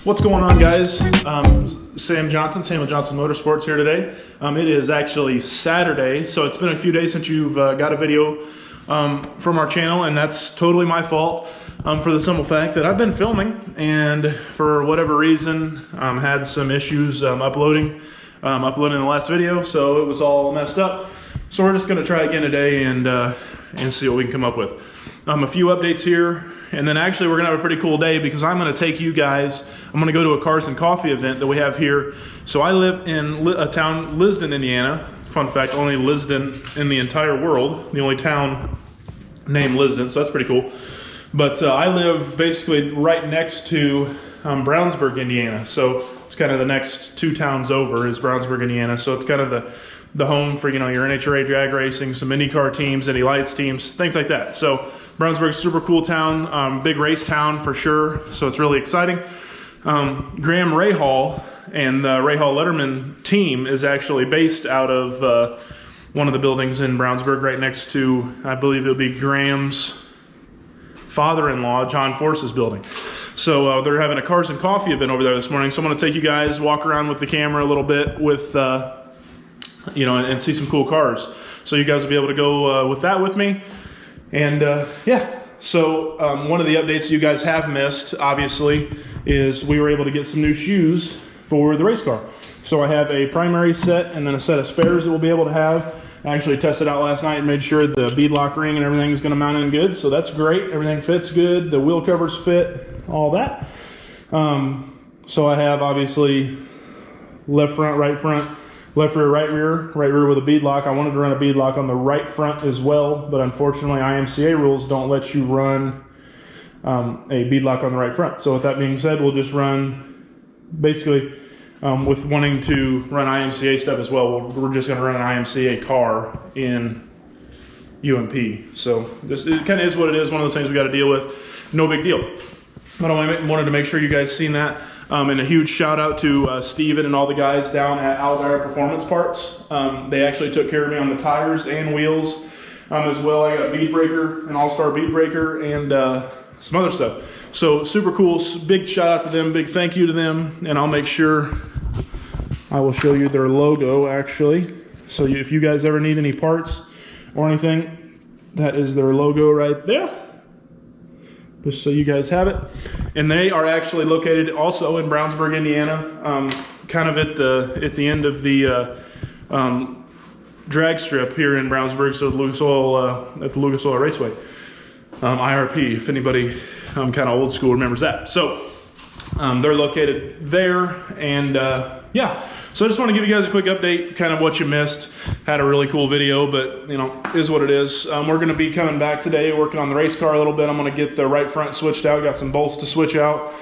What's going on, guys? Sam Johnson Motorsports here today. It is actually Saturday, so it's been a few days since you've got a video from our channel, and that's totally my fault for the simple fact that I've been filming and for whatever reason had some issues uploading the last video, so it was all messed up. So we're just going to try again today and see what we can come up with. A few updates here, and then actually we're gonna have a pretty cool day because I'm gonna take you guys, I'm gonna go to a Cars and Coffee event that we have here. So I live in a town, Lisden, Indiana. Fun fact, only Lisden in the entire world, the only town named Lisden, so that's pretty cool. But I live basically right next to Brownsburg, Indiana. So it's kind of the next 2 towns over is Brownsburg, Indiana. So it's kind of the home for, you know, your NHRA drag racing, some IndyCar teams, Indy Lights teams, things like that. So Brownsburg's a super cool town, big race town for sure. So it's really exciting. Graham Rahal and the Rahal Letterman team is actually based out of one of the buildings in Brownsburg right next to, I believe it'll be Graham's father-in-law, John Force's building. So they're having a Cars and Coffee event over there this morning. So I'm gonna take you guys, walk around with the camera a little bit with, you know, and see some cool cars. So you guys will be able to go with that with me. And yeah, so one of the updates you guys have missed, obviously, is we were able to get some new shoes for the race car. So I have a primary set and then a set of spares that we'll be able to have. I actually tested out last night and made sure the bead lock ring and everything is going to mount in good. So that's great. Everything fits good. The wheel covers fit, all that. So I have obviously left front, left rear, right rear with a bead lock. I wanted to run a bead lock on the right front as well, but unfortunately IMCA rules don't let you run a bead lock on the right front. So with that being said, we'll just run, basically, with wanting to run IMCA stuff as well, we're just gonna run an IMCA car in UMP. So this, it kind of is what it is, one of those things we gotta deal with. No big deal. But I wanted to make sure you guys seen that. And a huge shout out to Steven and all the guys down at Algar Performance Parts. They actually took care of me on the tires and wheels as well. I got a bead breaker, an all-star bead breaker, and some other stuff. So super cool, big shout out to them, big thank you to them, and I'll make sure I will show you their logo actually. So if you guys ever need any parts or anything, that is their logo right there. Just so you guys have it. And they are actually located also in Brownsburg, Indiana, kind of at the end of the drag strip here in Brownsburg, so Lucas Oil, at the Lucas Oil Raceway. IRP, if anybody kind of old school remembers that. So they're located there, and yeah. So I just want to give you guys a quick update, kind of what you missed. Had a really cool video, but you know, is what it is. We're going to be coming back today, working on the race car a little bit. I'm going to get the right front switched out, got some bolts to switch out.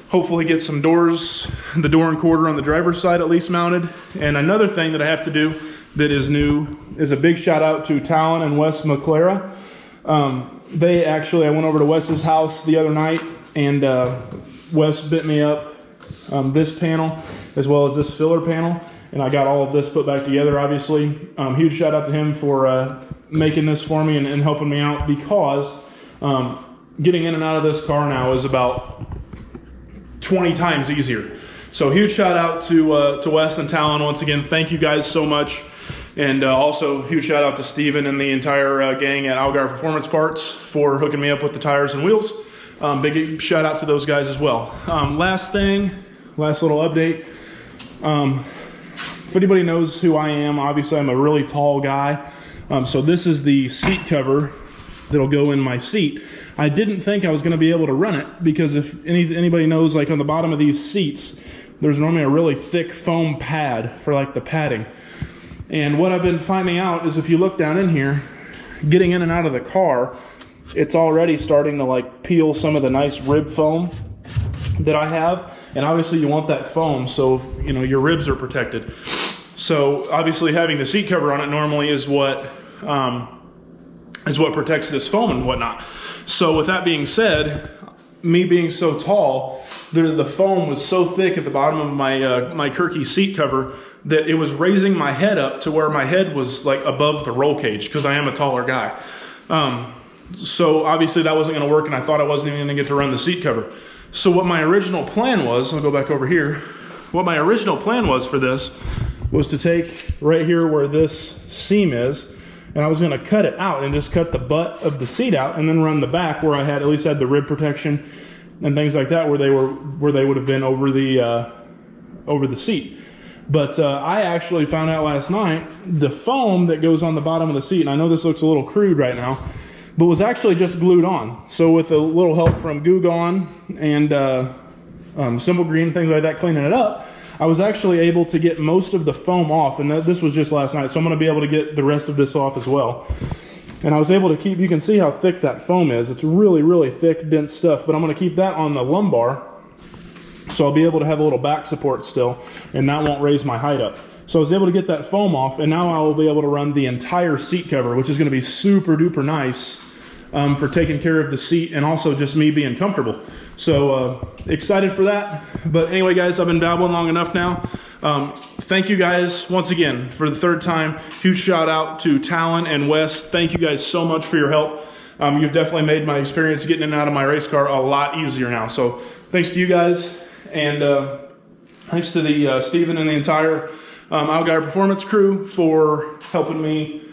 Hopefully get some doors, the door and quarter on the driver's side at least mounted. And another thing that I have to do that is new is a big shout out to Talon and Wes McClara. They actually, I went over to Wes's house the other night, and Wes bit me up this panel as well as this filler panel, and I got all of this put back together, obviously. Huge shout out to him for making this for me and helping me out, because getting in and out of this car now is about 20 times easier. So huge shout out to Wes and Talon once again. Thank you guys so much. And also huge shout out to Steven and the entire gang at Algar Performance Parts for hooking me up with the tires and wheels. Big shout out to those guys as well. Last little update. If anybody knows who I am, obviously I'm a really tall guy. So this is the seat cover that'll go in my seat. I didn't think I was going to be able to run it, because if anybody knows, like on the bottom of these seats, there's normally a really thick foam pad for like the padding. And what I've been finding out is if you look down in here, getting in and out of the car, it's already starting to like peel some of the nice rib foam that I have. And obviously you want that foam so, you know, your ribs are protected. So obviously having the seat cover on it normally is what protects this foam and whatnot. So with that being said, me being so tall, the foam was so thick at the bottom of my my Kirky seat cover that it was raising my head up to where my head was like above the roll cage, because I am a taller guy. So obviously that wasn't gonna work, and I thought I wasn't even gonna get to run the seat cover. So what my original plan was, I'll go back over here. What my original plan was for this was to take right here where this seam is, and I was gonna cut it out and just cut the butt of the seat out and then run the back where I had at least had the rib protection and things like that, where they would have been over the seat. But I actually found out last night the foam that goes on the bottom of the seat, and I know this looks a little crude right now, but was actually just glued on. So with a little help from Goo Gone and Simple Green, things like that, cleaning it up, I was actually able to get most of the foam off, and this was just last night, so I'm gonna be able to get the rest of this off as well. And I was able to keep, you can see how thick that foam is. It's really, really thick, dense stuff, but I'm gonna keep that on the lumbar, so I'll be able to have a little back support still, and that won't raise my height up. So I was able to get that foam off, and now I will be able to run the entire seat cover, which is gonna be super duper nice for taking care of the seat and also just me being comfortable. So excited for that. But anyway, guys, I've been babbling long enough now. Thank you guys once again for the third time. Huge shout out to Talon and Wes. Thank you guys so much for your help. You've definitely made my experience getting in and out of my race car a lot easier now. So thanks to you guys, and thanks to the Steven and the entire Outguy Performance crew for helping me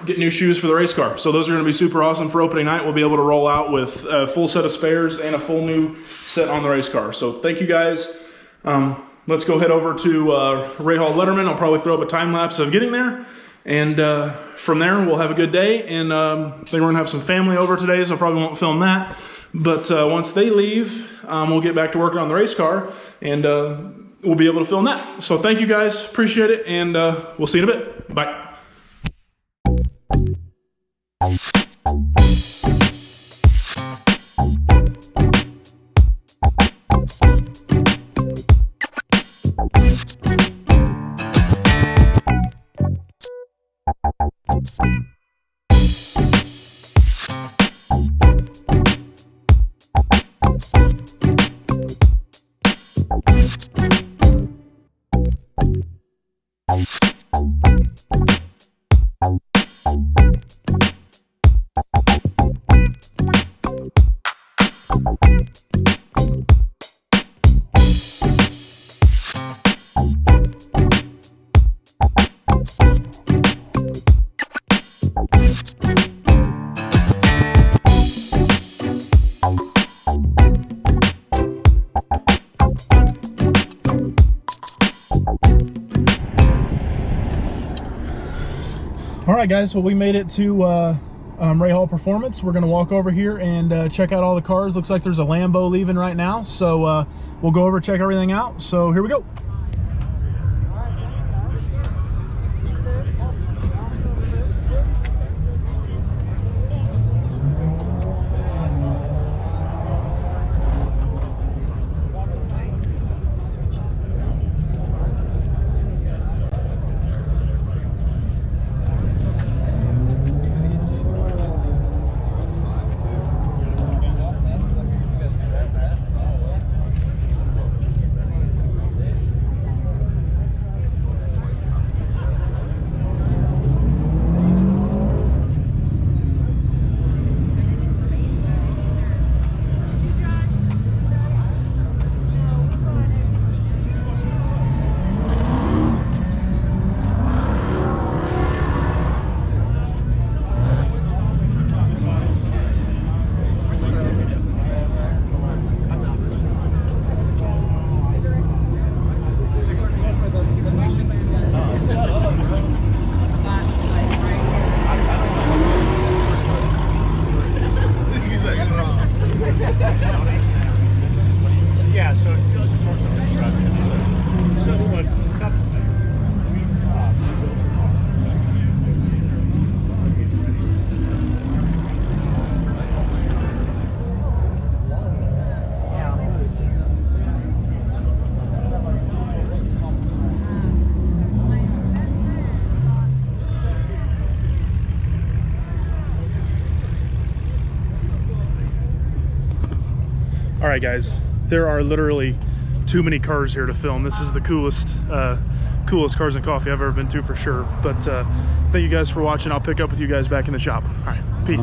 get new shoes for the race car. So those are going to be super awesome for opening night. We'll be able to roll out with a full set of spares and a full new set on the race car. So thank you guys. Let's go head over to Ray Hall Letterman. I'll probably throw up a time lapse of getting there, and from there we'll have a good day. And I think we're gonna have some family over today, so I probably won't film that. But once they leave, we'll get back to working on the race car, and we'll be able to film that. So thank you guys, appreciate it, and we'll see you in a bit. Bye. All right, guys, well, we made it to Ray Hall Performance. We're gonna walk over here and check out all the cars. Looks like there's a Lambo leaving right now, so we'll go over, check everything out. So here we go. All right, guys, there are literally too many cars here to film. This is the coolest Cars and Coffee I've ever been to, for sure. But thank you guys for watching. I'll pick up with you guys back in the shop. All right. Peace.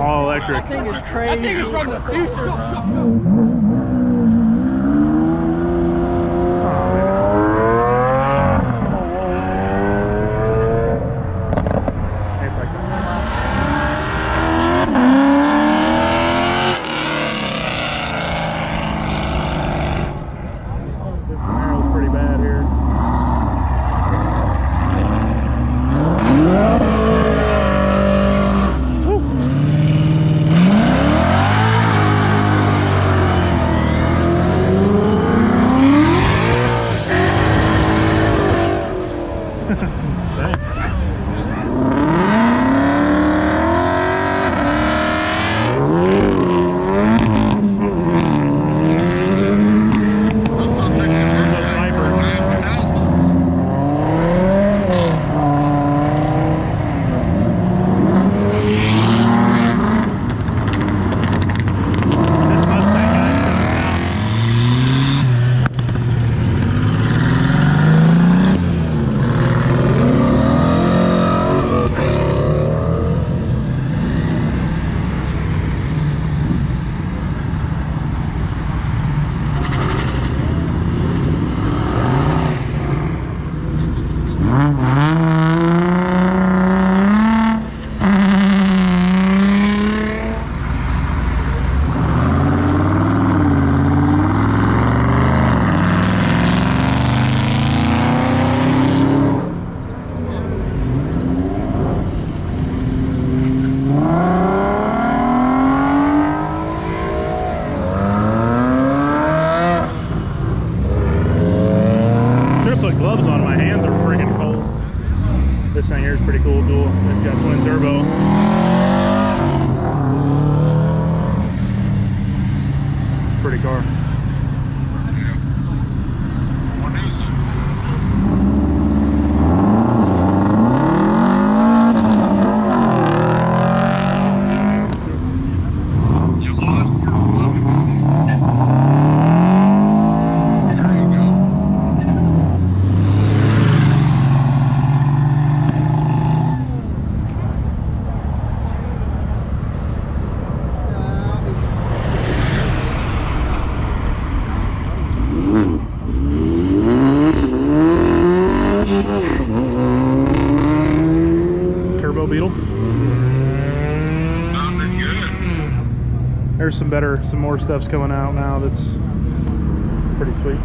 All electric. That thing is crazy. That thing is from the future, bro. This Camaro's pretty bad here. Gloves on, my hands are freaking cold. This thing here is pretty cool, dual. It's got twin turbo. It's a pretty car. What is it? You lost your phone. There you go. Turbo Beetle. Sounded good. There's some more stuff's coming out now that's pretty sweet.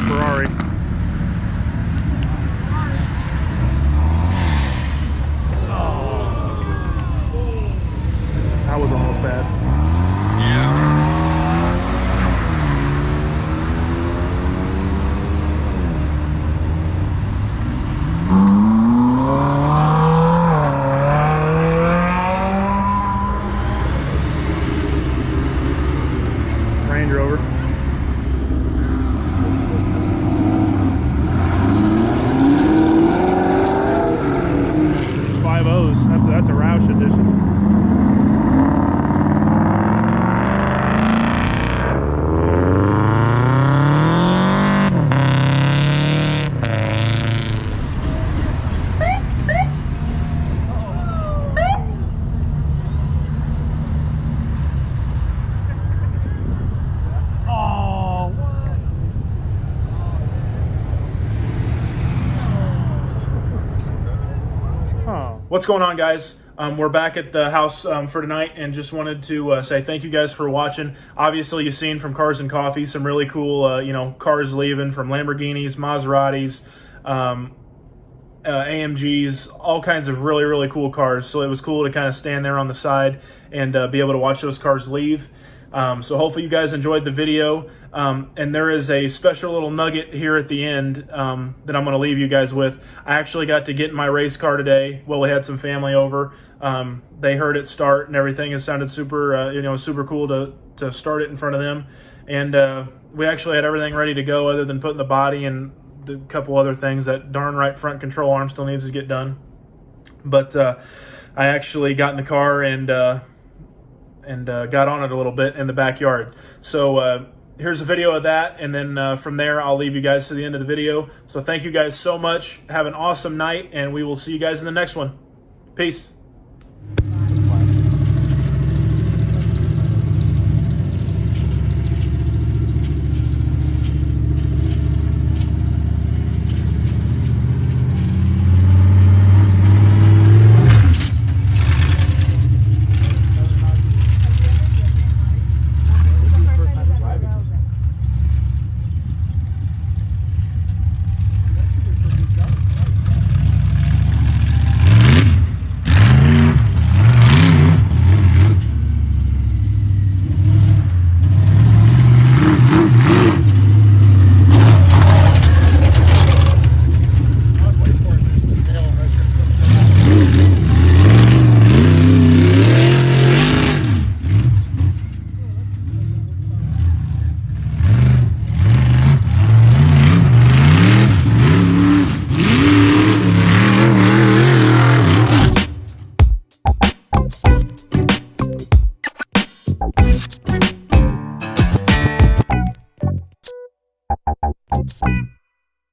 Ferrari. That was almost bad. Yeah. What's going on, guys? We're back at the house for tonight, and just wanted to say thank you guys for watching. Obviously, you've seen from Cars and Coffee some really cool, cars leaving from Lamborghinis, Maseratis, AMGs, all kinds of really, really cool cars. So it was cool to kind of stand there on the side and be able to watch those cars leave. So hopefully you guys enjoyed the video. And there is a special little nugget here at the end that I'm going to leave you guys with. I actually got to get in my race car today. Well, we had some family over. They heard it start and everything. It sounded super, super cool to start it in front of them. And we actually had everything ready to go other than putting the body and the couple other things. That darn right front control arm still needs to get done. But I actually got in the car and got on it a little bit in the backyard. So here's a video of that, and then from there I'll leave you guys to the end of the video. So thank you guys so much. Have an awesome night, and we will see you guys in the next one. Peace. You